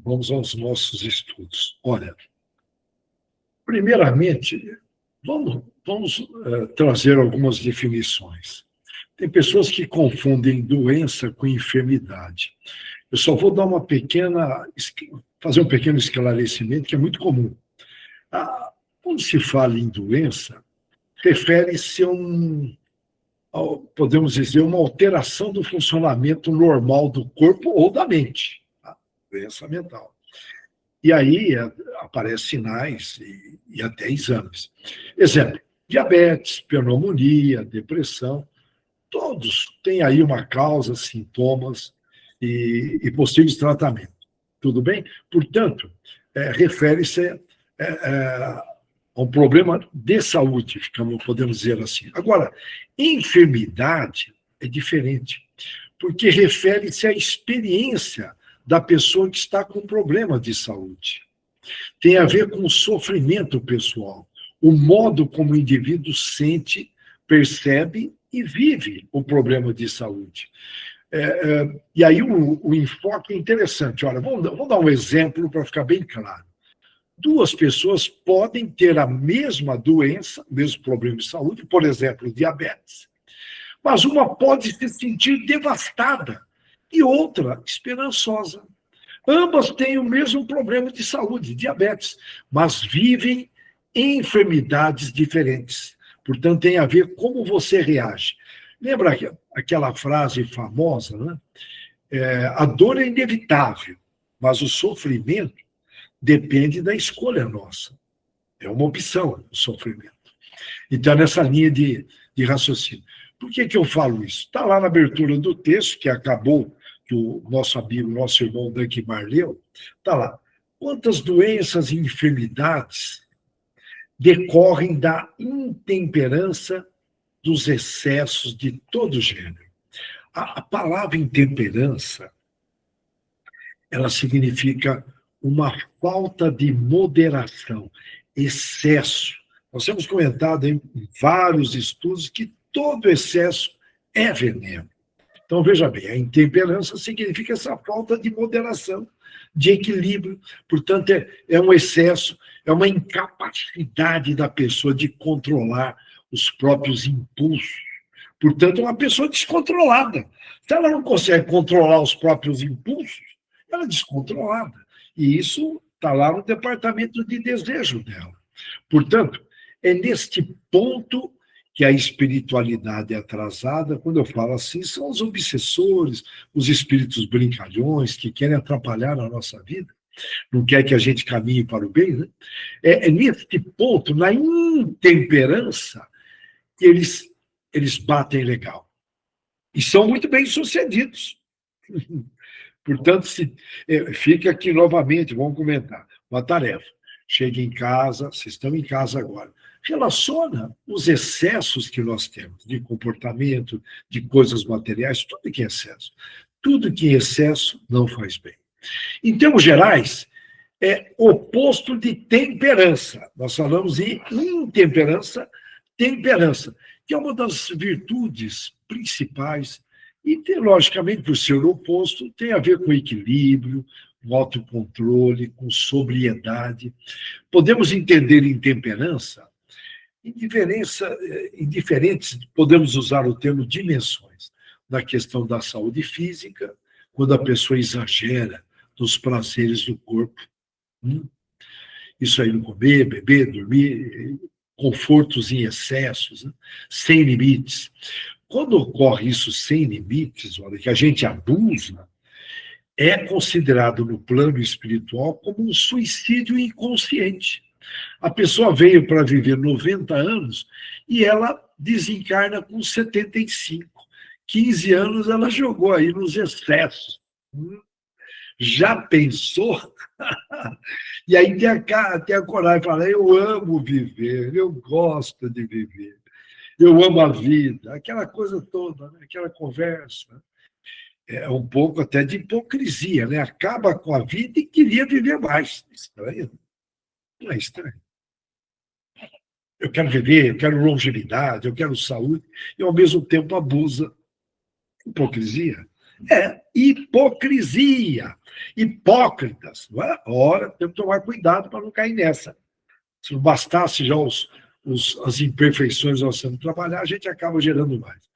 Vamos aos nossos estudos. Olha, primeiramente, vamos trazer algumas definições. Tem pessoas que confundem doença com enfermidade. Eu só vou dar fazer um pequeno esclarecimento que é muito comum. Quando se fala em doença, refere-se podemos dizer, uma alteração do funcionamento normal do corpo ou da mente, tá? Doença mental. E aí aparecem sinais e até exames. Exemplo, diabetes, pneumonia, depressão, todos têm aí uma causa, sintomas e possíveis tratamentos. Tudo bem? Portanto, refere-se a um problema de saúde, podemos dizer assim. Agora, enfermidade é diferente, porque refere-se à experiência da pessoa que está com problema de saúde. Tem a ver com o sofrimento pessoal, o modo como o indivíduo sente, percebe e vive o problema de saúde. E aí o enfoque é interessante. Olha, vamos dar um exemplo para ficar bem claro. Duas pessoas podem ter a mesma doença, mesmo problema de saúde, por exemplo, diabetes, mas uma pode se sentir devastada e outra esperançosa. Ambas têm o mesmo problema de saúde, diabetes, mas vivem enfermidades diferentes. Portanto, tem a ver como você reage. Lembra aquela frase famosa, né? A dor é inevitável, mas o sofrimento depende da escolha nossa. É uma opção, o sofrimento. Então, nessa linha de raciocínio. Por que eu falo isso? Está lá na abertura do texto, que acabou, que o nosso amigo, nosso irmão Dankmar leu, está lá. Quantas doenças e enfermidades decorrem da intemperança dos excessos de todo gênero? A palavra intemperança, ela significa uma falta de moderação, excesso. Nós temos comentado em vários estudos que todo excesso é veneno. Então, veja bem, a intemperança significa essa falta de moderação, de equilíbrio. Portanto, é um excesso, é uma incapacidade da pessoa de controlar os próprios impulsos. Portanto, é uma pessoa descontrolada. Se ela não consegue controlar os próprios impulsos, ela é descontrolada. E isso está lá no departamento de desejo dela. Portanto, é neste ponto que a espiritualidade é atrasada. Quando eu falo assim, são os obsessores, os espíritos brincalhões que querem atrapalhar a nossa vida, não quer que a gente caminhe para o bem, né? É neste ponto, na intemperança, que eles batem legal. E são muito bem-sucedidos. Portanto, fica aqui novamente, vamos comentar, uma tarefa. Chega em casa, vocês estão em casa agora. Relaciona os excessos que nós temos, de comportamento, de coisas materiais, tudo que é excesso. Tudo que é excesso não faz bem. Em termos gerais, é oposto de temperança. Nós falamos em intemperança, temperança, que é uma das virtudes principais. E, logicamente, por ser oposto, tem a ver com equilíbrio, com autocontrole, com sobriedade. Podemos entender intemperança em diferentes, podemos usar o termo dimensões, na questão da saúde física, quando a pessoa exagera nos prazeres do corpo. Isso aí, não comer, beber, dormir, confortos em excessos, né? Sem limites. Quando ocorre isso sem limites, olha, que a gente abusa, é considerado no plano espiritual como um suicídio inconsciente. A pessoa veio para viver 90 anos e ela desencarna com 75. 15 anos ela jogou aí nos excessos. Já pensou? E aí tem a coragem de falar, eu amo viver, eu gosto de viver, eu amo a vida, aquela coisa toda, né? Aquela conversa. É um pouco até de hipocrisia, né? Acaba com a vida e queria viver mais. Estranho. Não é estranho? Eu quero viver, eu quero longevidade, eu quero saúde, e ao mesmo tempo abusa. Hipocrisia. É hipocrisia. Hipócritas. Não é? Ora, temos que tomar cuidado para não cair nessa. Se não bastasse já as imperfeições nós temos que trabalhar, a gente acaba gerando mais.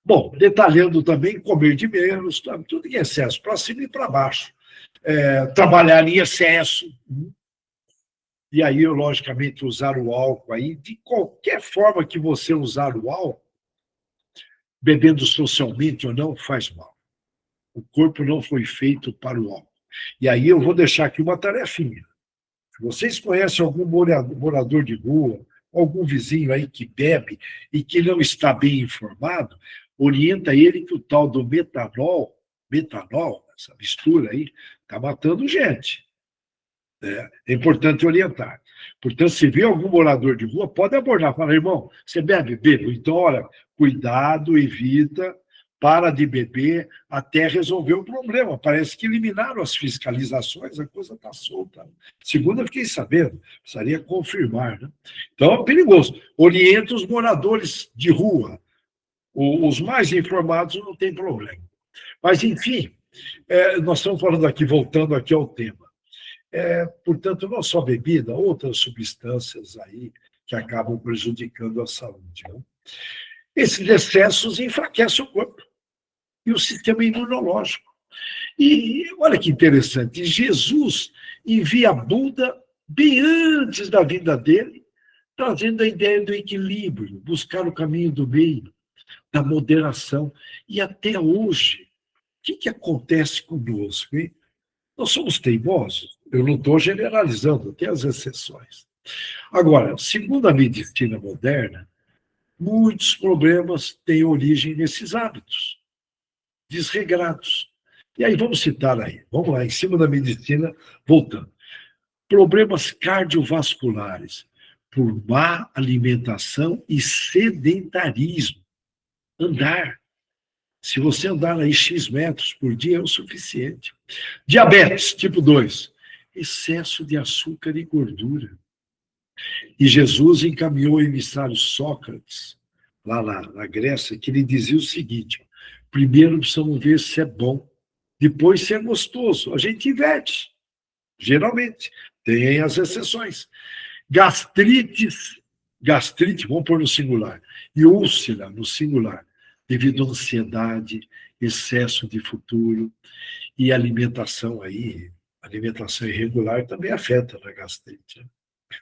Bom, detalhando também, comer de menos, tudo em excesso, para cima e para baixo. Trabalhar em excesso. E aí, logicamente, usar o álcool aí, de qualquer forma que você usar o álcool, bebendo socialmente ou não, faz mal. O corpo não foi feito para o álcool. E aí eu vou deixar aqui uma tarefinha. Se vocês conhecem algum morador de rua, algum vizinho aí que bebe e que não está bem informado, orienta ele que o tal do metanol, essa mistura aí, está matando gente. É importante orientar. Portanto, se vê algum morador de rua, pode abordar. Fala, irmão, você bebe? Bebo. Então, olha, cuidado, evita, para de beber até resolver o problema. Parece que eliminaram as fiscalizações, a coisa está solta. Segunda, fiquei sabendo, precisaria confirmar. Né? Então, é perigoso. Orienta os moradores de rua. Os mais informados não tem problema. Mas, enfim, nós estamos falando aqui, voltando aqui ao tema. Portanto, não só bebida, outras substâncias aí que acabam prejudicando a saúde. Né? Esses excessos enfraquecem o corpo e o sistema imunológico. E olha que interessante, Jesus envia Buda bem antes da vinda dele, trazendo a ideia do equilíbrio, buscar o caminho do meio, da moderação. E até hoje, o que acontece conosco? Hein? Nós somos teimosos. Eu não estou generalizando, tem as exceções. Agora, segundo a medicina moderna, muitos problemas têm origem nesses hábitos desregrados. E aí, vamos citar aí, vamos lá, em cima da medicina, voltando. Problemas cardiovasculares por má alimentação e sedentarismo. Andar. Se você andar aí X metros por dia é o suficiente. Diabetes, tipo 2. Excesso de açúcar e gordura. E Jesus encaminhou o emissário Sócrates, lá na Grécia, que ele dizia o seguinte: primeiro precisamos ver se é bom, depois se é gostoso. A gente inverte, geralmente. Tem as exceções. Gastrite, vamos pôr no singular, e úlcera no singular, devido à ansiedade, excesso de futuro e alimentação irregular também afeta a gastrite.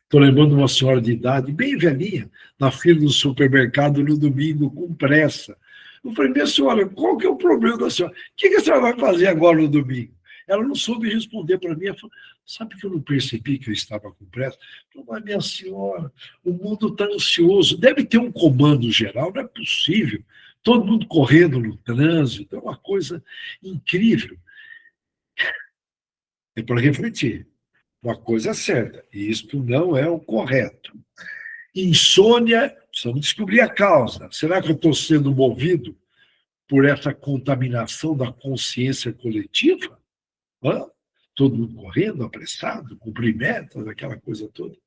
Estou lembrando uma senhora de idade, bem velhinha, na fila do supermercado no domingo, com pressa. Eu falei, minha senhora, qual que é o problema da senhora? O que a senhora vai fazer agora no domingo? Ela não soube responder para mim. Ela falou, sabe que eu não percebi que eu estava com pressa? Eu falei, mas minha senhora, o mundo está ansioso. Deve ter um comando geral, não é possível. Todo mundo correndo no trânsito, é uma coisa incrível. É para refletir. Uma coisa é certa, e isto não é o correto. Insônia, precisamos descobrir a causa. Será que eu estou sendo movido por essa contaminação da consciência coletiva? Todo mundo correndo, apressado, cumprir metas, aquela coisa toda.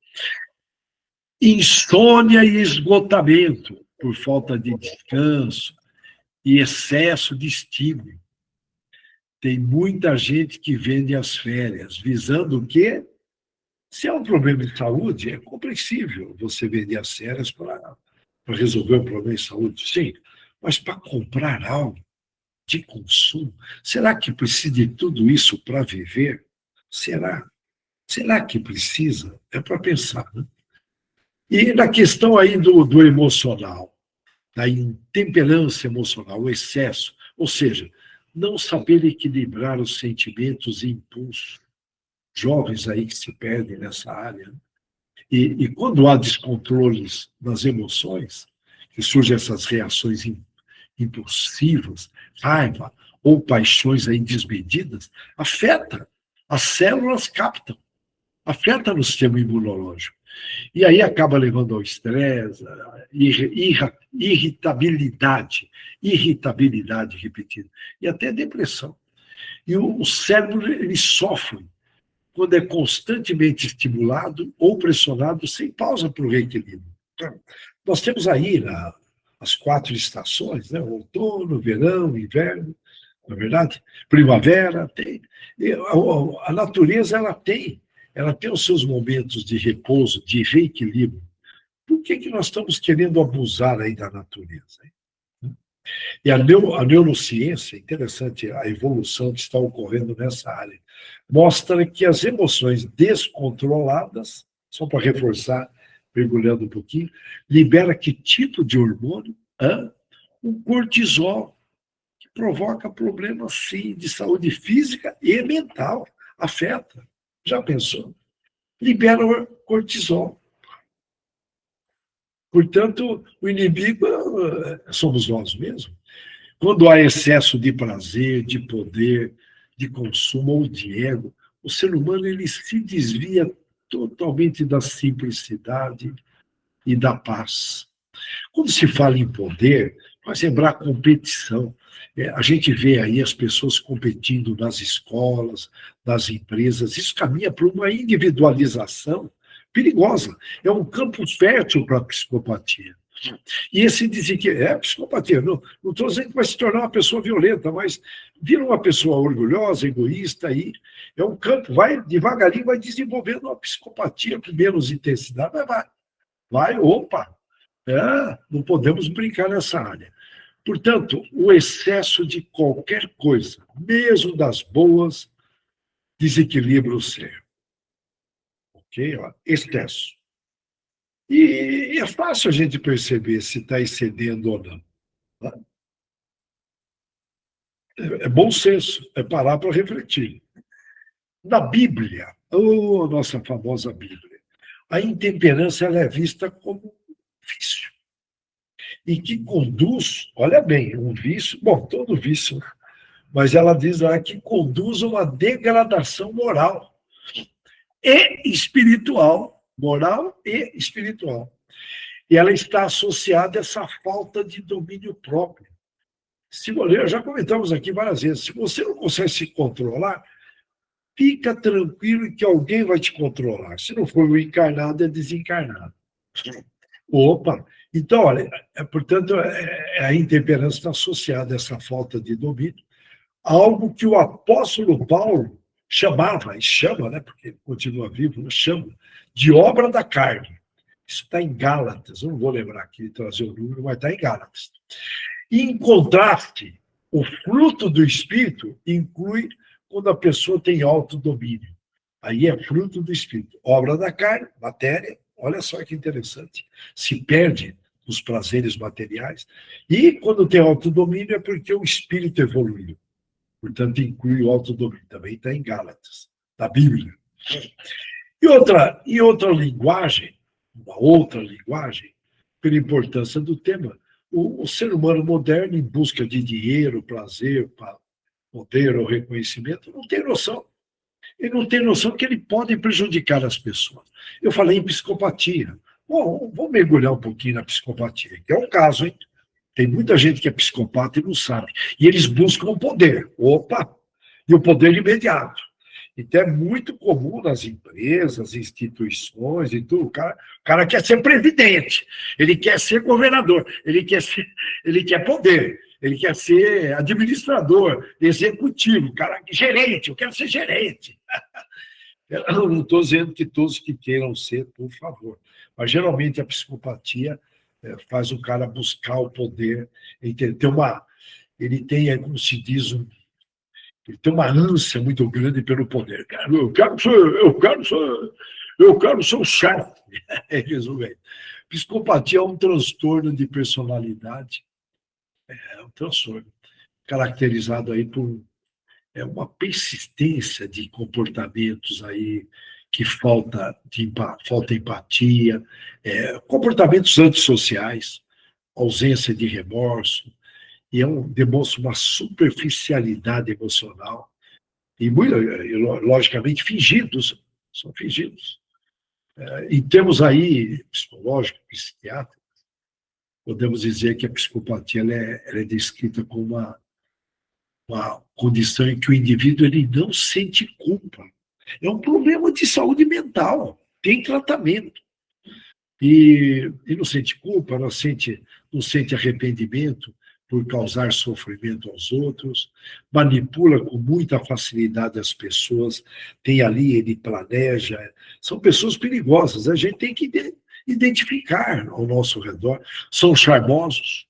Insônia e esgotamento por falta de descanso e excesso de estímulo. Tem muita gente que vende as férias, visando o quê? Se é um problema de saúde, é compreensível você vender as férias para resolver um problema de saúde, sim. Mas para comprar algo de consumo, será que precisa de tudo isso para viver? Será? Será que precisa? É para pensar, né? E na questão aí do emocional, da intemperância emocional, o excesso, ou seja, não saber equilibrar os sentimentos e impulsos. Jovens aí que se perdem nessa área. E quando há descontroles nas emoções, que surgem essas reações impulsivas, raiva ou paixões aí desmedidas, afeta. As células captam, afeta no sistema imunológico. E aí acaba levando ao estresse, irritabilidade repetida, e até depressão. E o cérebro ele sofre quando é constantemente estimulado ou pressionado sem pausa para o reequilíbrio. Então, nós temos aí as 4 estações, né? Outono, verão, inverno, não é verdade? Primavera, tem. A natureza, ela tem os seus momentos de repouso, de reequilíbrio. Por que nós estamos querendo abusar aí da natureza? E a neurociência, interessante a evolução que está ocorrendo nessa área, mostra que as emoções descontroladas, só para reforçar, mergulhando um pouquinho, libera que tipo de hormônio? O cortisol, que provoca problemas, sim, de saúde física e mental. Afeta. Já pensou? Libera o cortisol. Portanto, o inimigo somos nós mesmos. Quando há excesso de prazer, de poder, de consumo ou de ego, o ser humano ele se desvia totalmente da simplicidade e da paz. Quando se fala em poder, faz lembrar competição. A gente vê aí as pessoas competindo nas escolas, nas empresas. Isso caminha para uma individualização perigosa. É um campo fértil para a psicopatia. E esse dizer que é psicopatia. Não estou dizendo que vai se tornar uma pessoa violenta, mas vira uma pessoa orgulhosa, egoísta, aí é um campo, vai devagarinho, vai desenvolvendo uma psicopatia com menos intensidade, mas opa, não podemos brincar nessa área. Portanto, o excesso de qualquer coisa, mesmo das boas, desequilibra o ser. Ok? Excesso. E é fácil a gente perceber se está excedendo ou não. É bom senso, é parar para refletir. Na Bíblia, nossa famosa Bíblia, a intemperança ela é vista como um vício. E que conduz, olha bem, um vício, bom, todo vício, mas ela diz lá que conduz a uma degradação moral e espiritual. Moral e espiritual. E ela está associada a essa falta de domínio próprio. Já comentamos aqui várias vezes, se você não consegue se controlar, fica tranquilo que alguém vai te controlar. Se não for o encarnado, é desencarnado. Opa! Então, olha, portanto, a intemperança está associada a essa falta de domínio, algo que o apóstolo Paulo chamava, e chama, né, porque ele continua vivo, chama, de obra da carne. Isso está em Gálatas, eu não vou lembrar aqui, trazer o número, mas está em Gálatas. E, em contraste, o fruto do Espírito inclui quando a pessoa tem autodomínio. Aí é fruto do Espírito. Obra da carne, matéria, olha só que interessante. Se perde os prazeres materiais. E quando tem autodomínio é porque o Espírito evoluiu. Portanto, inclui o autodomínio. Também está em Gálatas, da Bíblia. E outra linguagem, uma outra linguagem, pela importância do tema, o ser humano moderno, em busca de dinheiro, prazer, poder ou reconhecimento, não tem noção. Ele não tem noção que ele pode prejudicar as pessoas. Eu falei em psicopatia. Bom, vou mergulhar um pouquinho na psicopatia, que é um caso, hein? Tem muita gente que é psicopata e não sabe. E eles buscam o poder. Opa! E o poder imediato. Então é muito comum nas empresas, instituições e tudo. O cara quer ser presidente, ele quer ser governador, ele quer poder, ele quer ser administrador, executivo, gerente, eu quero ser gerente. Eu não estou dizendo que todos que queiram ser, por favor. Mas geralmente a psicopatia faz o cara buscar o poder, ele tem, como se diz, ele tem uma ânsia muito grande pelo poder. Eu quero ser o chefe. Resumindo. Psicopatia é um transtorno de personalidade, é um transtorno caracterizado aí por uma persistência de comportamentos aí que falta empatia, comportamentos antissociais, ausência de remorso, e demonstra uma superficialidade emocional, e logicamente fingidos, são fingidos. Em termos aí psicológicos, psiquiátricos, podemos dizer que a psicopatia ela é descrita como uma condição em que o indivíduo ele não sente culpa. É um problema de saúde mental, tem tratamento. E não sente culpa, não sente arrependimento, por causar sofrimento aos outros, manipula com muita facilidade as pessoas, tem ali, ele planeja, são pessoas perigosas, a gente tem que identificar ao nosso redor, são charmosos,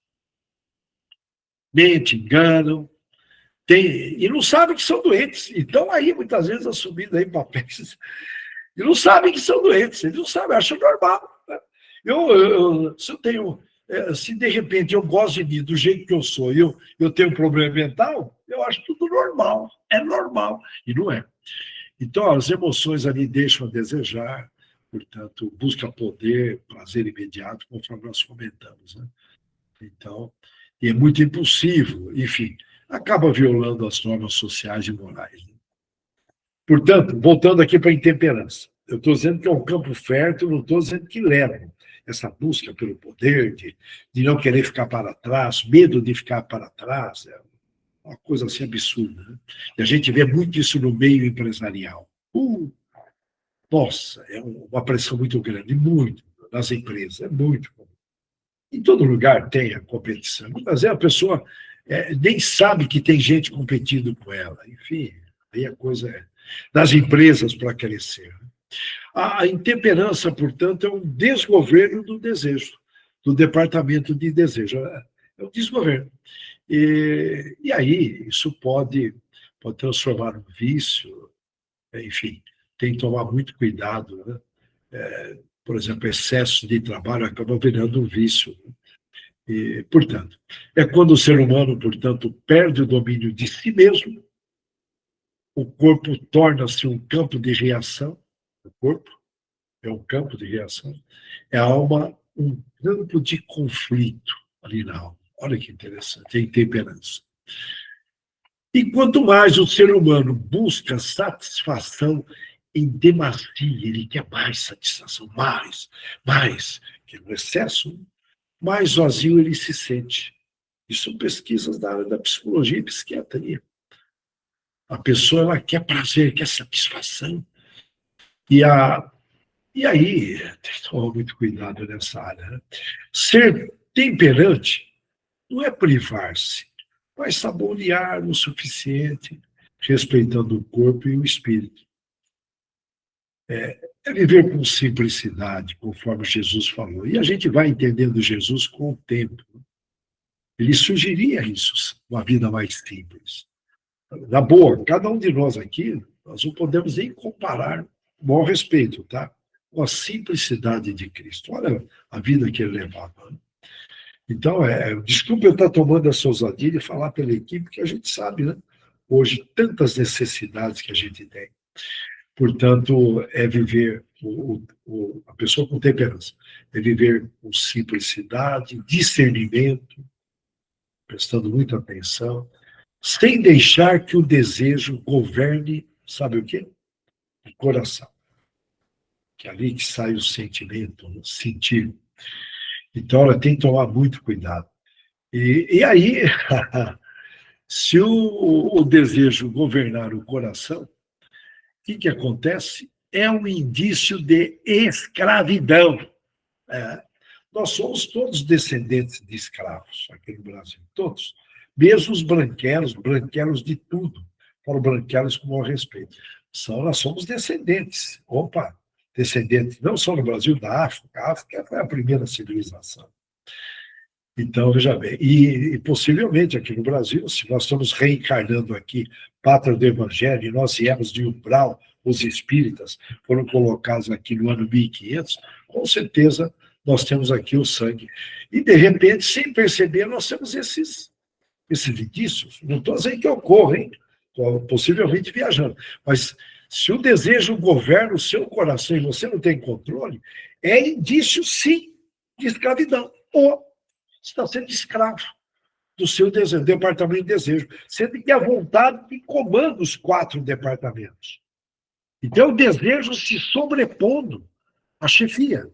mentem, enganam, e não sabem que são doentes, então aí muitas vezes assumindo aí papéis, e não sabem que são doentes, eles não sabem, acham normal. Né? Se eu tenho se de repente eu gosto de mim do jeito que eu sou e eu tenho um problema mental, eu acho tudo normal, é normal, e não é. Então, as emoções ali deixam a desejar, portanto, busca poder, prazer imediato, conforme nós comentamos. Né? Então, e é muito impulsivo, enfim, acaba violando as normas sociais e morais. Né? Portanto, voltando aqui para a intemperança, eu estou dizendo que é um campo fértil, não estou dizendo que leva essa busca pelo poder, de não querer ficar para trás, medo de ficar para trás, é uma coisa assim absurda. Né? E a gente vê muito isso no meio empresarial. Nossa, é uma pressão muito grande, muito, nas empresas, é muito. Em todo lugar tem a competição, mas a pessoa nem sabe que tem gente competindo com ela. Enfim, aí a coisa é das empresas para crescer. A intemperança, portanto, é um desgoverno do desejo, do departamento de desejo. É um desgoverno. E aí, isso pode transformar num vício, enfim, tem que tomar muito cuidado. Né? Por exemplo, excesso de trabalho acaba virando um vício. Né? E, portanto, é quando o ser humano, portanto, perde o domínio de si mesmo, o corpo torna-se um campo de reação, o corpo é um campo de reação, é a alma um campo de conflito ali na alma. Olha que interessante, a intemperança. E quanto mais o ser humano busca satisfação em demasia, ele quer mais satisfação, mais, que no excesso, mais vazio ele se sente. Isso são pesquisas da área da psicologia e psiquiatria. A pessoa ela quer prazer, quer satisfação. E aí, tem que tomar muito cuidado nessa área. Né? Ser temperante não é privar-se, mas saborear o suficiente, respeitando o corpo e o espírito. É viver com simplicidade, conforme Jesus falou. E a gente vai entendendo Jesus com o tempo. Ele sugeria isso, uma vida mais simples. Na boa, cada um de nós aqui, nós não podemos nem comparar, com o maior respeito, tá? Com a simplicidade de Cristo. Olha a vida que ele levava. Né? Então, desculpa eu estar tomando essa ousadia de falar pela equipe, porque a gente sabe, né? Hoje, tantas necessidades que a gente tem. Portanto, é viver, a pessoa com temperança, é viver com simplicidade, discernimento, prestando muita atenção, sem deixar que o desejo governe, sabe o quê? O coração. Que é ali que sai o sentimento, o sentir. Então, ela tem que tomar muito cuidado. E aí, se o desejo governar o coração, o que acontece? É um indício de escravidão. Nós somos todos descendentes de escravos aqui no Brasil, todos. Mesmo os branquelos de tudo, falo branquelos com o maior respeito. Nós somos descendentes. Opa, descendentes não só no Brasil, da África. A África foi a primeira civilização. Então, veja bem, e possivelmente aqui no Brasil, se nós estamos reencarnando aqui, pátria do Evangelho, e nós viemos de Umbral, os espíritas foram colocados aqui no ano 1500, com certeza nós temos aqui o sangue. E, de repente, sem perceber, nós temos esses indícios. Não estou dizendo que ocorra, hein? Estou possivelmente viajando. Mas se o desejo governa o seu coração e você não tem controle, é indício, sim, de escravidão. Ou está sendo escravo do seu desejo, departamento de desejo, sendo que a vontade comanda os 4 departamentos. Então, o desejo se sobrepondo à chefia,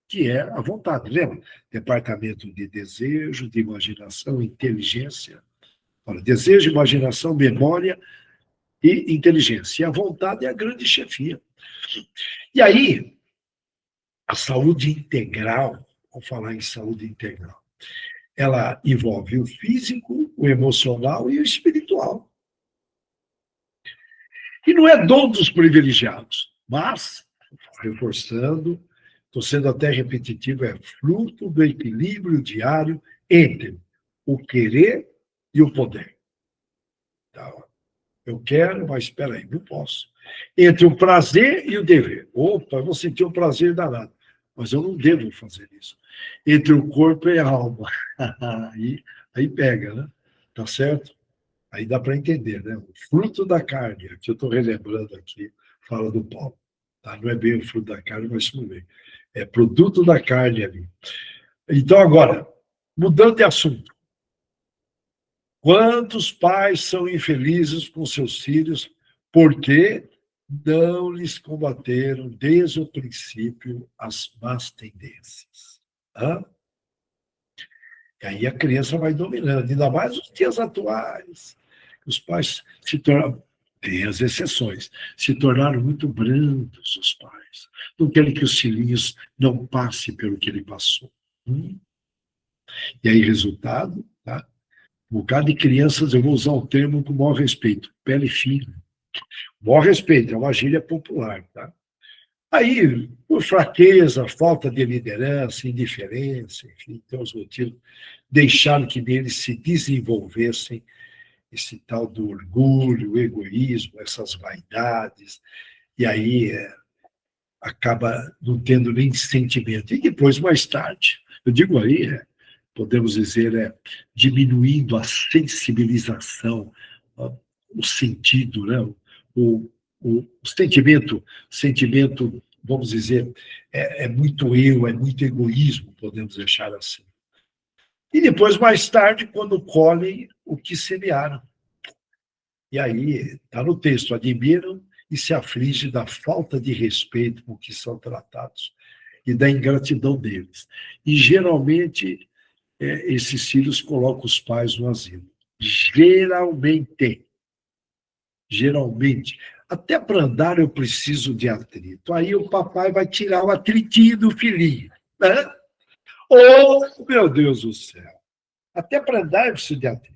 que é a vontade. Lembra? Departamento de desejo, de imaginação, inteligência. Olha, desejo, imaginação, memória e inteligência. E a vontade é a grande chefia. E aí, a saúde integral, vamos falar em saúde integral, Ela envolve o físico, o emocional e o espiritual. E não é dom dos privilegiados, mas, reforçando, estou sendo até repetitivo, é fruto do equilíbrio diário entre o querer e o poder. Então, eu quero, mas espera aí, não posso. Entre o prazer e o dever. Opa, eu vou sentir um prazer danado, mas eu não devo fazer isso. Entre o corpo e a alma. aí pega, né? Tá certo? Aí dá para entender, né? O fruto da carne, que eu estou relembrando aqui, fala do Paulo. Tá? Não é bem o fruto da carne, mas tudo bem. É produto da carne ali. Então, agora, mudando de assunto. Quantos pais são infelizes com seus filhos porque não lhes combateram desde o princípio as más tendências? Hã? E aí a criança vai dominando, ainda mais nos dias atuais. Os pais se tornam, tem as exceções, se tornaram muito brandos, os pais. Não querem que os filhinhos não passem pelo que ele passou. E aí, resultado, tá? Um bocado de crianças, eu vou usar o termo com o maior respeito, pele fina. O maior respeito, é uma gíria popular, tá? Aí, por fraqueza, falta de liderança, indiferença, enfim, tem os motivos, deixaram que neles se desenvolvessem esse tal do orgulho, o egoísmo, essas vaidades, e aí acaba não tendo nem sentimento. E depois, mais tarde, eu digo aí, podemos dizer, diminuindo a sensibilização, o sentido, né? O sentimento, vamos dizer, é muito eu, é muito egoísmo, podemos deixar assim. E depois, mais tarde, quando colhem o que semearam. E aí, está no texto, admiram e se afligem da falta de respeito com que são tratados e da ingratidão deles. E, geralmente, esses filhos colocam os pais no asilo. Geralmente. Geralmente. Até para andar eu preciso de atrito. Aí o papai vai tirar o atritinho do filhinho. Né? Oh, meu Deus do céu. Até para andar eu preciso de atrito.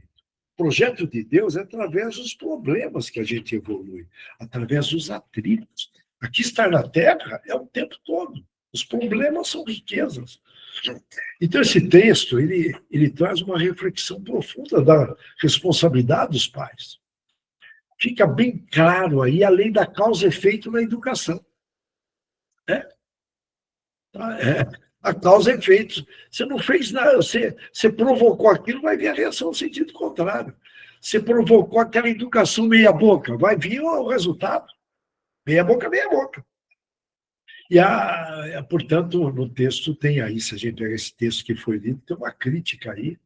O projeto de Deus é através dos problemas que a gente evolui, através dos atritos. Aqui estar na Terra é o tempo todo. Os problemas são riquezas. Então, esse texto, ele traz uma reflexão profunda da responsabilidade dos pais. Fica bem claro aí a lei da causa e efeito na educação. Né? A causa e efeito. Você não fez nada, você provocou aquilo, vai vir a reação no sentido contrário. Você provocou aquela educação meia-boca, vai vir o resultado. Meia-boca, meia-boca. E, portanto, no texto tem aí, se a gente pega esse texto que foi lido, tem uma crítica aí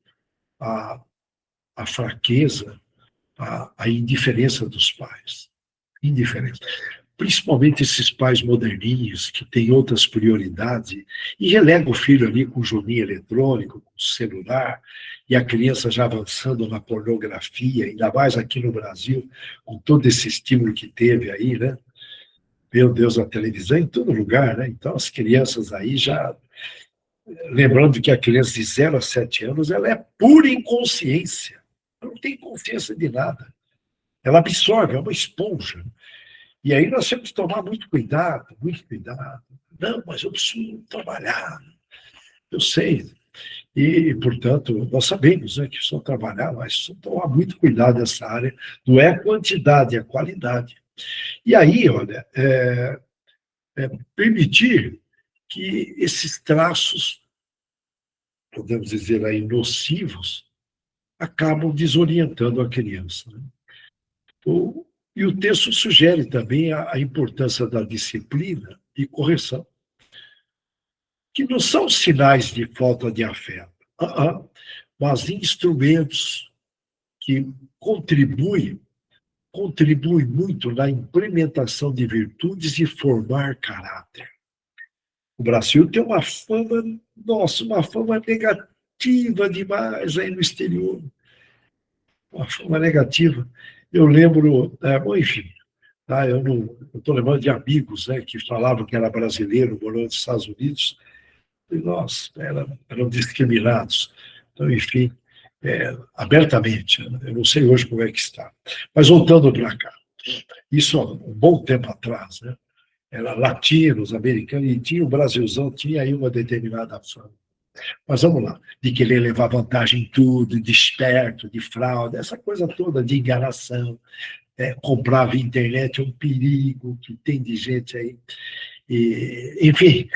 à fraqueza, à indiferença dos pais. Indiferença. Principalmente esses pais moderninhos, que têm outras prioridades, e relegam o filho ali com joguinho eletrônico, com celular, e a criança já avançando na pornografia, ainda mais aqui no Brasil, com todo esse estímulo que teve aí, né? Meu Deus, a televisão em todo lugar, né? Então, as crianças aí já... Lembrando que a criança de 0 a 7 anos, ela é pura inconsciência. Ela não tem consciência de nada. Ela absorve, é uma esponja. E aí nós temos que tomar muito cuidado, muito cuidado. Não, mas eu preciso trabalhar. Eu sei. E, portanto, nós sabemos, né, que só trabalhar, mas só tomar muito cuidado nessa área. Não é a quantidade, é a qualidade. E aí, olha, permitir que esses traços, podemos dizer aí, nocivos, acabam desorientando a criança. Né? E o texto sugere também a importância da disciplina e correção, que não são sinais de falta de afeto, mas instrumentos que contribuem muito na implementação de virtudes e formar caráter. O Brasil tem uma fama, nossa, uma fama negativa demais aí no exterior. Uma fama negativa. Eu lembro, bom, enfim, tá, eu estou lembrando de amigos, né, que falavam que era brasileiro, morando nos Estados Unidos, e, nossa, eram discriminados. Então, enfim, abertamente. Eu não sei hoje como é que está. Mas voltando para cá, isso há um bom tempo atrás, né? Era latinos, americanos, e tinha o Brasilzão, tinha aí uma determinada fama. Mas vamos lá, de querer levar vantagem em tudo, de esperto, de fraude, essa coisa toda de enganação. Comprar via internet é um perigo que tem de gente aí. Enfim,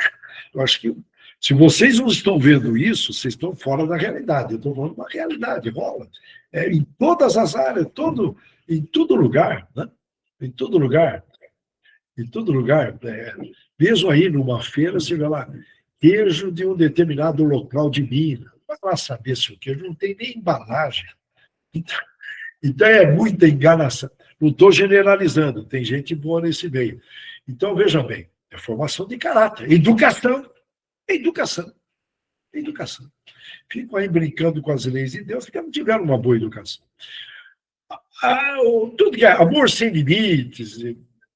eu acho que se vocês não estão vendo isso, vocês estão fora da realidade. Eu estou falando da realidade, rola. Em todas as áreas, em todo lugar, né? Em todo lugar. Em todo lugar. Mesmo aí numa feira, você vê lá, queijo de um determinado local de Minas. Vai lá saber se o queijo não tem nem embalagem. Então é muita enganação. Não estou generalizando, tem gente boa nesse meio. Então, veja bem, é formação de caráter, educação, educação, educação. Ficam aí brincando com as leis de Deus porque não tiveram uma boa educação. Tudo que é amor sem limites,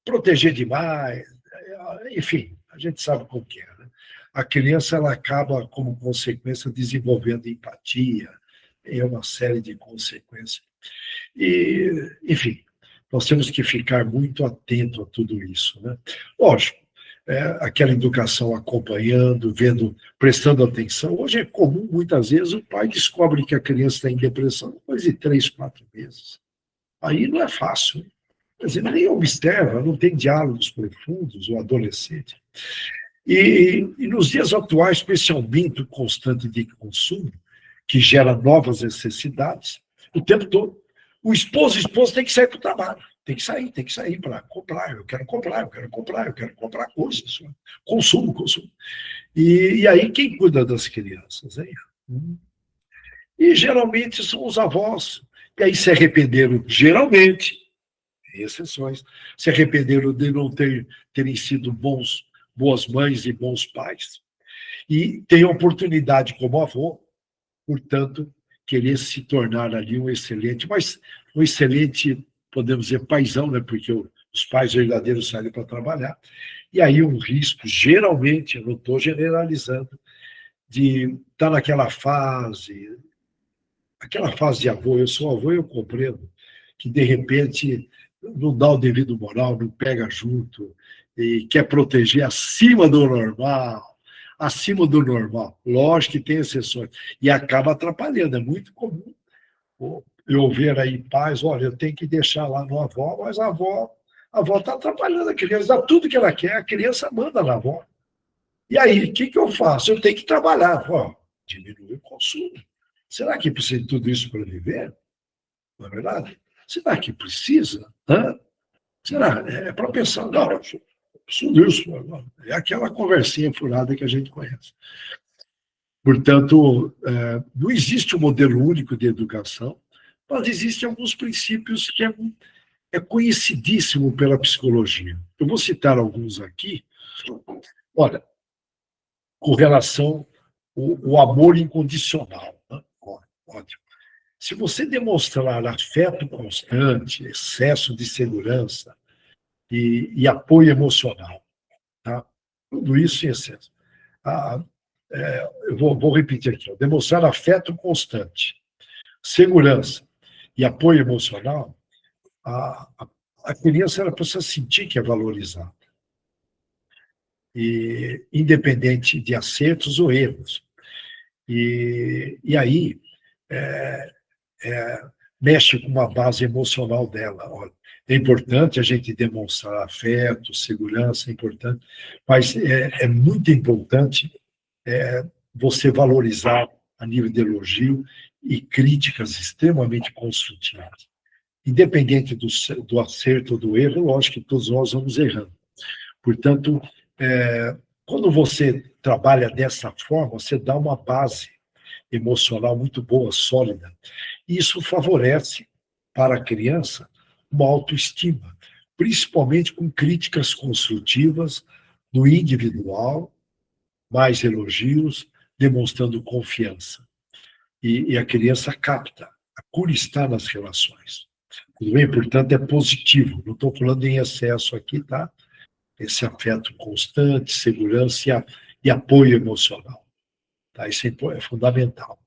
proteger demais, enfim, a gente sabe como que é. Né? A criança ela acaba, como consequência, desenvolvendo empatia, é uma série de consequências. Enfim, nós temos que ficar muito atento a tudo isso. Né? Lógico, aquela educação acompanhando, vendo, prestando atenção. Hoje é comum, muitas vezes, o pai descobre que a criança está em depressão depois de 3, 4 meses. Aí não é fácil. Quer dizer, nem observa, não tem diálogos profundos, o adolescente. E nos dias atuais, especialmente o constante de consumo, que gera novas necessidades, o tempo todo. O esposa tem que sair para o trabalho. Tem que sair para comprar. Eu quero comprar coisas. Consumo. E aí, quem cuida das crianças? Hein? E geralmente são os avós. E aí se arrependeram, geralmente, tem exceções, se arrependeram de não terem sido boas mães e bons pais. E tem a oportunidade como avô, portanto, querer se tornar ali um excelente, podemos dizer, paizão, né? Porque os pais verdadeiros saem para trabalhar. E aí um risco, geralmente, eu não estou generalizando, de estar naquela fase de avô, eu sou avô e eu compreendo, que de repente não dá o devido moral, não pega junto, e quer proteger acima do normal. Lógico que tem exceções. E acaba atrapalhando. É muito comum eu ver aí pais, olha, eu tenho que deixar lá no avó, mas a avó está atrapalhando a criança, dá tudo que ela quer, a criança manda na avó. E aí, o que eu faço? Eu tenho que trabalhar. Diminuir o consumo. Será que precisa de tudo isso para viver? Não é verdade? Será que precisa? Será? É para pensar, não, eu preciso disso. É aquela conversinha furada que a gente conhece. Portanto, não existe um modelo único de educação, mas existem alguns princípios que é conhecidíssimo pela psicologia. Eu vou citar alguns aqui. Olha, com relação ao amor incondicional. Né? Ótimo. Se você demonstrar afeto constante, excesso de segurança e apoio emocional, tá? Tudo isso em excesso. Eu vou repetir aqui. Demonstrar afeto constante, segurança e apoio emocional, a criança ela precisa sentir que é valorizada, e, independente de acertos ou erros. E aí, mexe com uma base emocional dela. Olha, é importante a gente demonstrar afeto, segurança, é importante, mas é muito importante você valorizar a nível de elogio e críticas extremamente construtivas. Independente do acerto ou do erro, lógico que todos nós vamos errando. Portanto, quando você trabalha dessa forma, você dá uma base emocional muito boa, sólida. E isso favorece para a criança uma autoestima, principalmente com críticas construtivas do individual, mais elogios, demonstrando confiança. E a criança capta, a cura está nas relações. Tudo bem? Portanto, é positivo. Não estou falando em excesso aqui, tá? Esse afeto constante, segurança e apoio emocional. Tá? Isso é fundamental.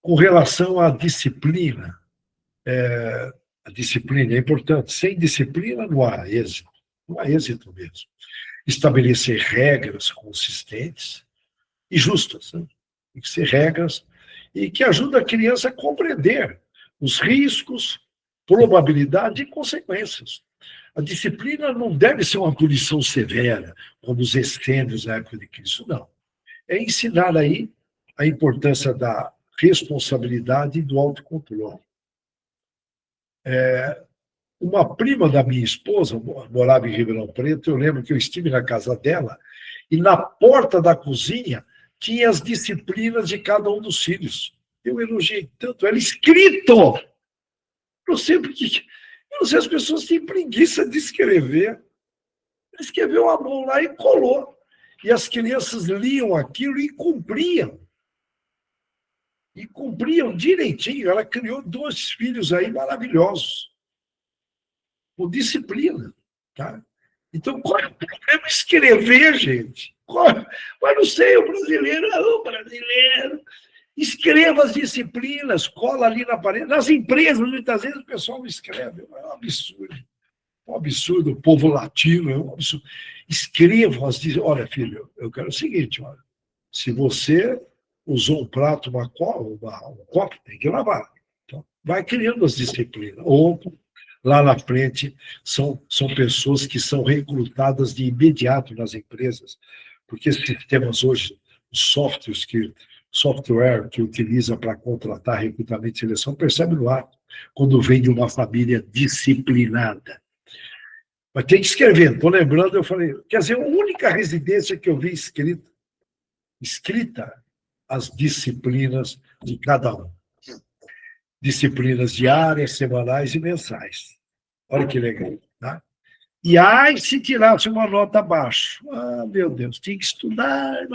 Com relação à disciplina, a disciplina é importante. Sem disciplina não há êxito. Não há êxito mesmo. Estabelecer regras consistentes e justas. Né? Tem que ser regras e que ajudam a criança a compreender os riscos, probabilidade e consequências. A disciplina não deve ser uma punição severa, como os essênios na época de Cristo, não. É ensinar aí a importância da responsabilidade e do autocontrole. Uma prima da minha esposa morava em Ribeirão Preto, eu lembro que eu estive na casa dela, e na porta da cozinha tinha as disciplinas de cada um dos filhos. Eu elogiei tanto, era escrito! Eu não sei, as pessoas têm preguiça de escrever. Ele escreveu a mão lá e colou. E as crianças liam aquilo e cumpriam. E cumpriam direitinho. Ela criou 2 filhos aí maravilhosos. Com disciplina. Tá? Então, qual é o problema escrever, gente? Mas não sei, o brasileiro. Escreva as disciplinas, cola ali na parede. Nas empresas, muitas vezes, o pessoal não escreve. É um absurdo. É um absurdo. O povo latino é um absurdo. Escrevam as disciplinas. Olha, filho, eu quero o seguinte, olha. Se você usou um prato, um copo, tem que lavar. Então, vai criando as disciplinas. Ou, lá na frente, são pessoas que são recrutadas de imediato nas empresas, porque esses sistemas hoje, os software que utiliza para contratar recrutamento e seleção, percebe no ato, quando vem de uma família disciplinada. Mas tem que escrever, estou lembrando, eu falei, quer dizer, a única residência que eu vi escrita as disciplinas de cada um. Disciplinas diárias, semanais e mensais. Olha que legal. Tá? E se tirasse uma nota abaixo. Meu Deus, tinha que estudar.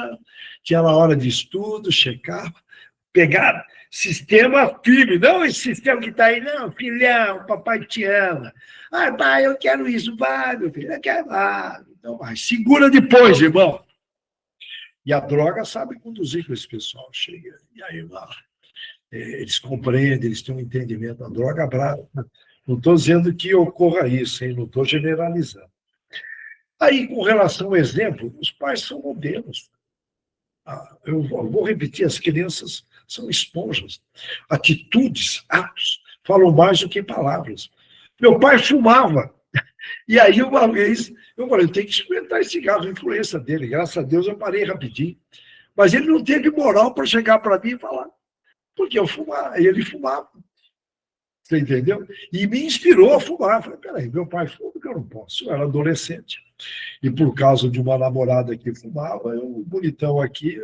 Tinha na hora de estudo, checava, pegar sistema firme. Não esse sistema que está aí, não, filhão, papai te ama. Pai, eu quero isso. Vai, meu filho, eu quero. Então vai. Segura depois, irmão. E a droga sabe conduzir com esse pessoal. Chega, e aí, irmão? Eles compreendem, eles têm um entendimento. A droga brava. Não estou dizendo que ocorra isso, hein? Não estou generalizando. Aí, com relação ao exemplo, os pais são modelos. Eu vou repetir, as crianças são esponjas. Atitudes, atos, falam mais do que palavras. Meu pai fumava. E aí, uma vez, eu falei, eu tenho que experimentar esse cigarro, a influência dele. Graças a Deus, eu parei rapidinho. Mas ele não teve moral para chegar para mim e falar. Porque eu fumava, e ele fumava. Você entendeu? E me inspirou a fumar. Eu falei, peraí, meu pai fuma, porque eu não posso. Eu era adolescente. E por causa de uma namorada que fumava, eu, bonitão aqui,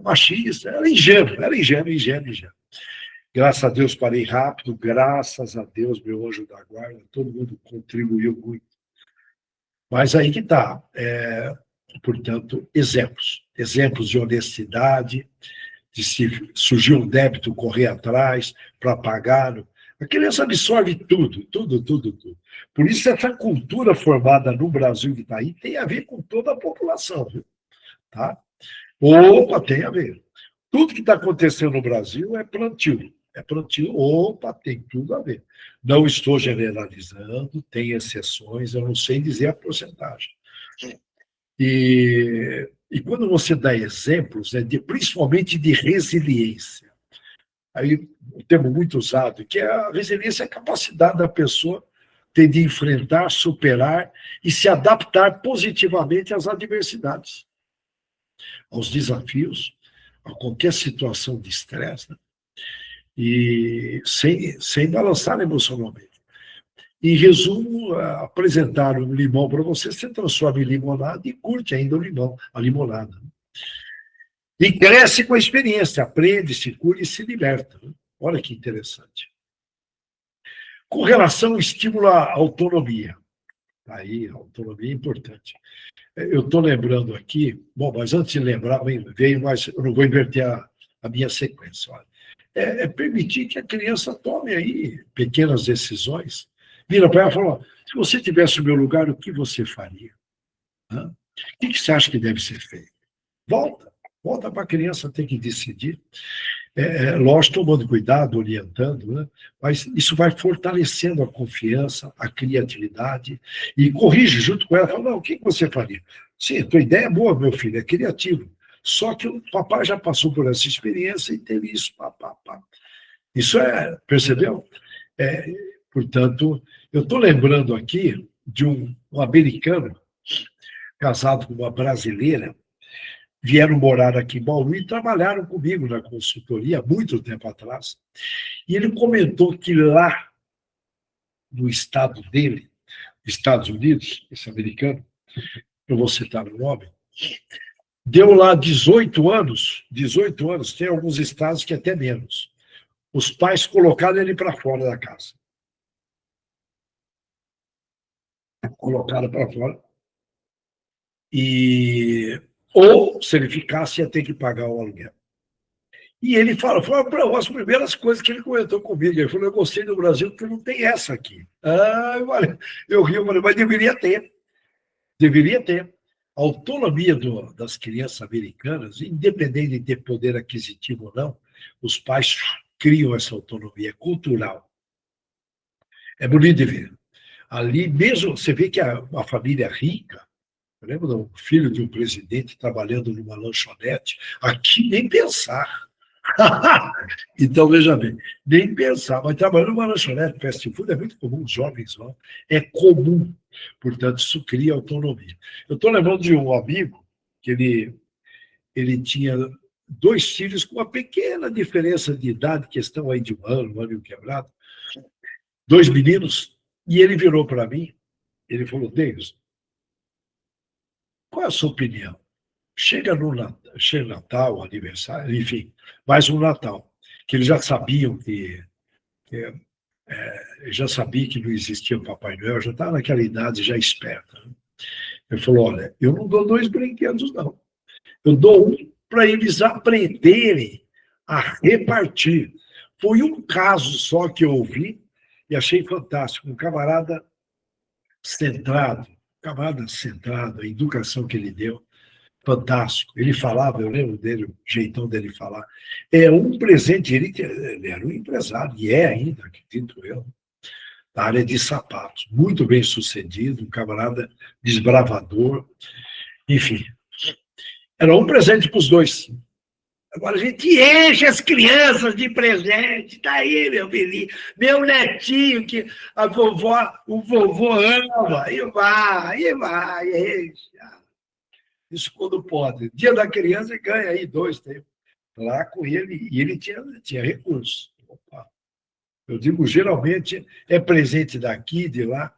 machista, era ingênuo. Graças a Deus parei rápido, graças a Deus, meu anjo da guarda, todo mundo contribuiu muito. Mas aí que está. Portanto, exemplos de honestidade, de se surgir um débito, correr atrás para pagar. A criança absorve tudo. Por isso, essa cultura formada no Brasil que está aí tem a ver com toda a população. Viu? Tá? Opa, tem a ver. Tudo que está acontecendo no Brasil é plantio. Tem tudo a ver. Não estou generalizando, tem exceções, eu não sei dizer a porcentagem. E quando você dá exemplos, principalmente de resiliência, aí um termo muito usado, que a resiliência é a capacidade da pessoa ter de enfrentar, superar e se adaptar positivamente às adversidades, aos desafios, a qualquer situação de estresse, né? E sem balançar emocionalmente. Em resumo, apresentaram um limão para você transforma em limonada e curte ainda a limonada. E cresce com a experiência, aprende, se cura e se liberta. Olha que interessante. Com relação ao estímulo à autonomia. Aí, a autonomia é importante. Eu estou lembrando aqui, mas antes de lembrar, veio mais, eu não vou inverter a minha sequência. Olha. Permitir que a criança tome aí pequenas decisões. Vira para ela e fala, se você tivesse o meu lugar, o que você faria? O que você acha que deve ser feito? Volta para a criança ter que decidir. lógico, tomando cuidado, orientando, né? Mas isso vai fortalecendo a confiança, a criatividade, e corrige junto com ela, fala, não, o que você faria? Sim, a tua ideia é boa, meu filho, é criativo. Só que o papai já passou por essa experiência e teve isso, pá, pá, pá. Isso percebeu? É, portanto, eu estou lembrando aqui de um americano casado com uma brasileira, vieram morar aqui em Bauru e trabalharam comigo na consultoria há muito tempo atrás. E ele comentou que lá no estado dele, Estados Unidos, esse americano, eu vou citar o nome, deu lá 18 anos, tem alguns estados que até menos. Os pais colocaram ele para fora da casa. Colocaram para fora. Ou, se ele ficasse, ia ter que pagar o aluguel. E ele falou, foi uma das primeiras coisas que ele comentou comigo. Ele falou, eu gostei do Brasil porque não tem essa aqui. Eu ri, mas deveria ter. Deveria ter. A autonomia das crianças americanas, independente de ter poder aquisitivo ou não, os pais criam essa autonomia cultural. É bonito de ver. Ali mesmo, você vê que a família rica, eu lembro do filho de um presidente trabalhando numa lanchonete, aqui nem pensar. Então, veja bem, nem pensar, mas trabalhando numa lanchonete, fast food, é muito comum, os jovens vão, é comum, portanto, isso cria autonomia. Eu estou lembrando de um amigo que ele tinha 2 filhos com uma pequena diferença de idade, questão aí de um ano e um quebrado, 2 meninos, e ele virou para mim, ele falou, Deus, qual é a sua opinião? Chega Natal, aniversário, enfim, mais um Natal, que eles já sabiam já sabia que não existia o Papai Noel, já estava naquela idade já esperta. Né? Ele falou, olha, eu não dou 2 brinquedos, não. Eu dou um para eles aprenderem a repartir. Foi um caso só que eu ouvi e achei fantástico. Um camarada centrado, a educação que ele deu, fantástico. Ele falava, eu lembro dele, o jeitão dele falar. É um presente, ele era um empresário, e é ainda, acredito eu, na área de sapatos. Muito bem sucedido, um camarada desbravador, enfim. Era um presente para os 2. Agora a gente enche as crianças de presente. Tá aí, meu filhinho, meu netinho, que o vovô ama, e vai, enche. Isso quando pode. Dia da criança ganha aí 2, 3. Lá com ele, e ele tinha recursos. Opa. Eu digo, geralmente é presente daqui, de lá.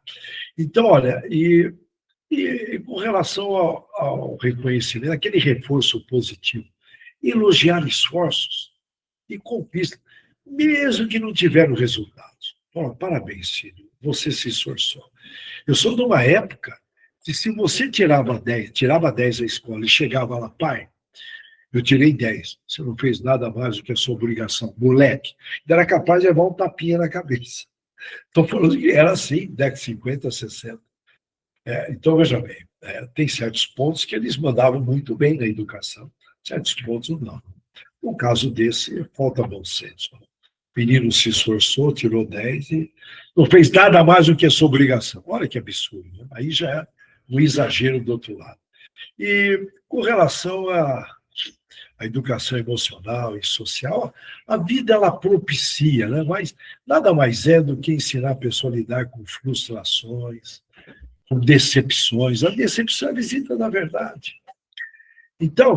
Então, olha, e com relação ao reconhecimento, aquele reforço positivo, elogiar esforços e conquistas, mesmo que não tiveram resultados. Bom, parabéns, filho, você se esforçou. Eu sou de uma época que se você tirava 10 da escola e chegava lá, pai, eu tirei 10, você não fez nada mais do que a sua obrigação, moleque. Era capaz de levar um tapinha na cabeça. Estou falando que era assim, década de 50, 60. Então, veja bem, tem certos pontos que eles mandavam muito bem na educação, certos pontos não. No caso desse, falta bom senso. O menino se esforçou, tirou 10 e não fez nada mais do que a sua obrigação. Olha que absurdo. Né? Aí já é um exagero do outro lado. E com relação à educação emocional e social, a vida ela propicia, né? Mas nada mais é do que ensinar a pessoa a lidar com frustrações, com decepções. A decepção é a visita da verdade. Então,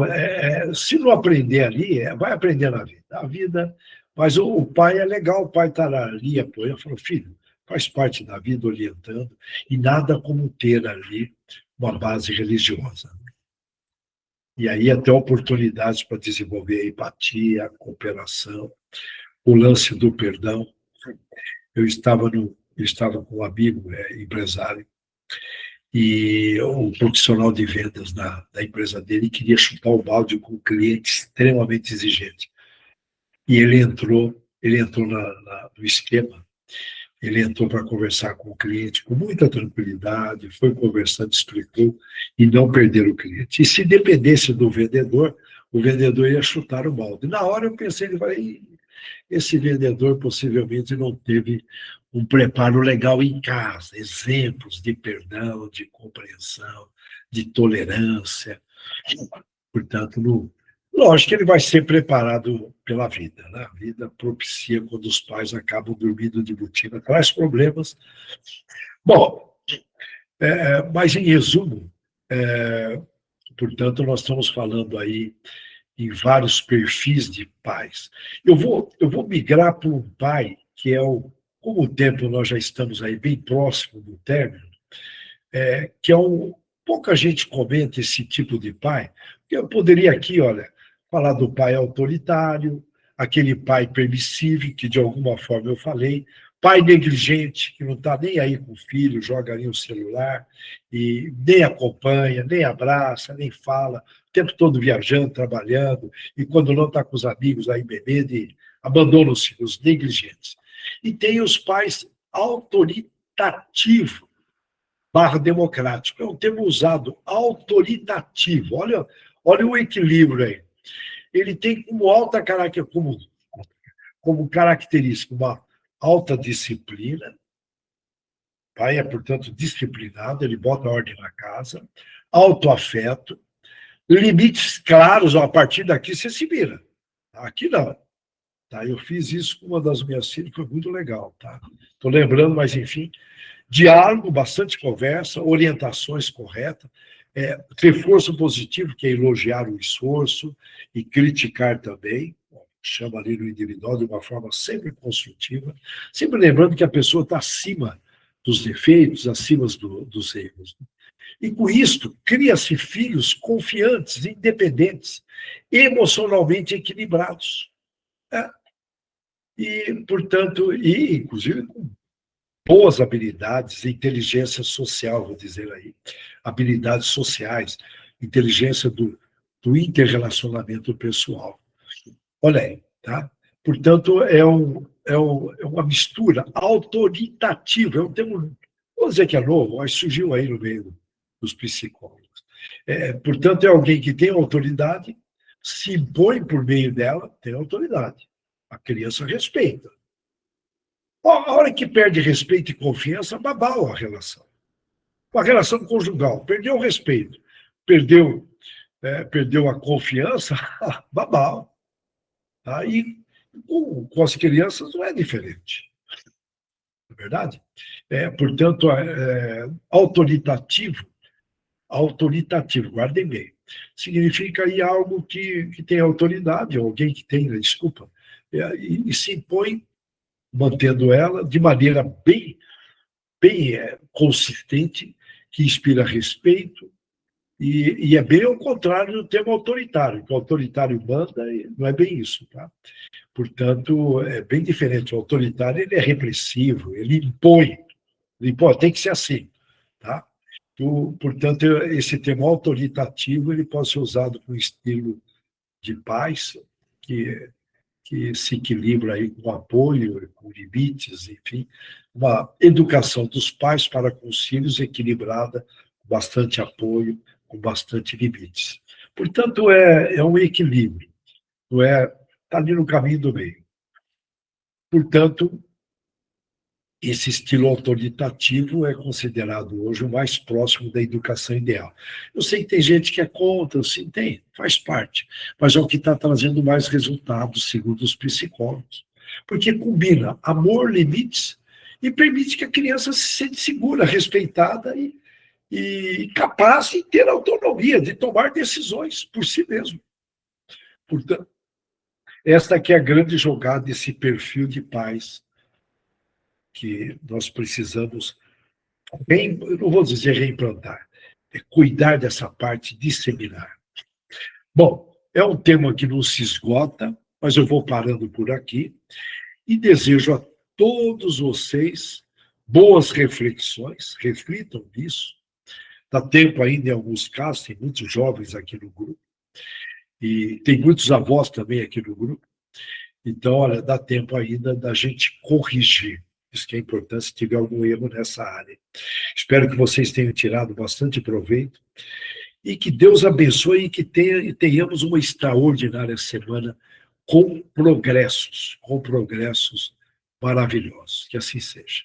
se não aprender ali, vai aprender na vida. A vida, mas o pai é legal, o pai está ali apoiando, falou, filho, faz parte da vida, orientando, e nada como ter ali uma base religiosa. E aí até oportunidades para desenvolver a empatia, a cooperação, o lance do perdão. Eu estava com um amigo, empresário, e um profissional de vendas da empresa dele queria chutar o balde com um cliente extremamente exigente. E ele entrou no esquema, ele entrou para conversar com o cliente com muita tranquilidade, foi conversando, explicou, e não perder o cliente. E se dependesse do vendedor, o vendedor ia chutar o balde. Na hora eu pensei, ele falei, esse vendedor possivelmente não teve um preparo legal em casa, exemplos de perdão, de compreensão, de tolerância. Portanto, lógico que ele vai ser preparado pela vida. Né? A vida propicia quando os pais acabam dormindo de botina, traz problemas. Bom, mas em resumo, portanto, nós estamos falando aí em vários perfis de pais. Eu vou migrar para um pai que é como o tempo nós já estamos aí bem próximo do término, que é pouca gente comenta esse tipo de pai. Eu poderia aqui, olha, falar do pai autoritário, aquele pai permissivo, que de alguma forma eu falei, pai negligente, que não está nem aí com o filho, joga ali o celular, e nem acompanha, nem abraça, nem fala, o tempo todo viajando, trabalhando, e quando não está com os amigos aí bebendo, abandona os filhos, negligentes. E tem os pais autoritativos, /democrático. É um termo usado, autoritativo. Olha o equilíbrio aí. Ele tem como característica uma alta disciplina. O pai é, portanto, disciplinado, ele bota ordem na casa, autoafeto, limites claros, a partir daqui você se vira. Aqui não. Tá? Eu fiz isso com uma das minhas filhas, foi muito legal. Tá? Estou lembrando, mas enfim, diálogo, bastante conversa, orientações corretas, reforço positivo, que é elogiar o esforço e criticar também, chama ali no individual de uma forma sempre construtiva, sempre lembrando que a pessoa está acima dos defeitos, acima dos erros. E com isto, cria-se filhos confiantes, independentes, emocionalmente equilibrados. E, portanto, inclusive com boas habilidades, inteligência social, vou dizer aí, habilidades sociais, inteligência do interrelacionamento pessoal. Olha aí, tá? Portanto, é uma mistura autoritativa, é um termo, vou dizer que é novo, mas surgiu aí no meio dos psicólogos. Portanto, é alguém que tem autoridade, se impõe por meio dela, tem autoridade. A criança respeita. A hora que perde respeito e confiança, babau a relação. A relação conjugal, perdeu o respeito, perdeu a confiança, babau. Tá? E com as crianças não é diferente. Não é verdade? Portanto, autoritativo, guardem bem. Significa aí algo que tem autoridade, alguém que tem, desculpa, e se impõe mantendo ela de maneira bem consistente, que inspira respeito, e é bem ao contrário do termo autoritário, que o autoritário manda, e não é bem isso. Tá? Portanto, é bem diferente. O autoritário ele é repressivo, ele impõe, tem que ser assim. Tá? Portanto, esse termo autoritativo ele pode ser usado com estilo de paz, que se equilibra aí com apoio, com limites, enfim, uma educação dos pais para com os filhos equilibrada, com bastante apoio, com bastante limites. Portanto, é um equilíbrio, não está ali no caminho do meio. Portanto, esse estilo autoritativo é considerado hoje o mais próximo da educação ideal. Eu sei que tem gente que é contra, sim, faz parte, mas é o que está trazendo mais resultados, segundo os psicólogos. Porque combina amor, limites, e permite que a criança se sente segura, respeitada e capaz de ter autonomia, de tomar decisões por si mesmo. Portanto, esta aqui é a grande jogada desse perfil de pais que nós precisamos, não vou dizer reimplantar, cuidar dessa parte, disseminar. Bom, é um tema que não se esgota, mas eu vou parando por aqui e desejo a todos vocês boas reflexões, reflitam nisso. Dá tempo ainda, em alguns casos, tem muitos jovens aqui no grupo, e tem muitos avós também aqui no grupo. Então, olha, dá tempo ainda da gente corrigir. Isso que é importante, se tiver algum erro nessa área. Espero que vocês tenham tirado bastante proveito e que Deus abençoe e que tenhamos uma extraordinária semana com progressos maravilhosos. Que assim seja.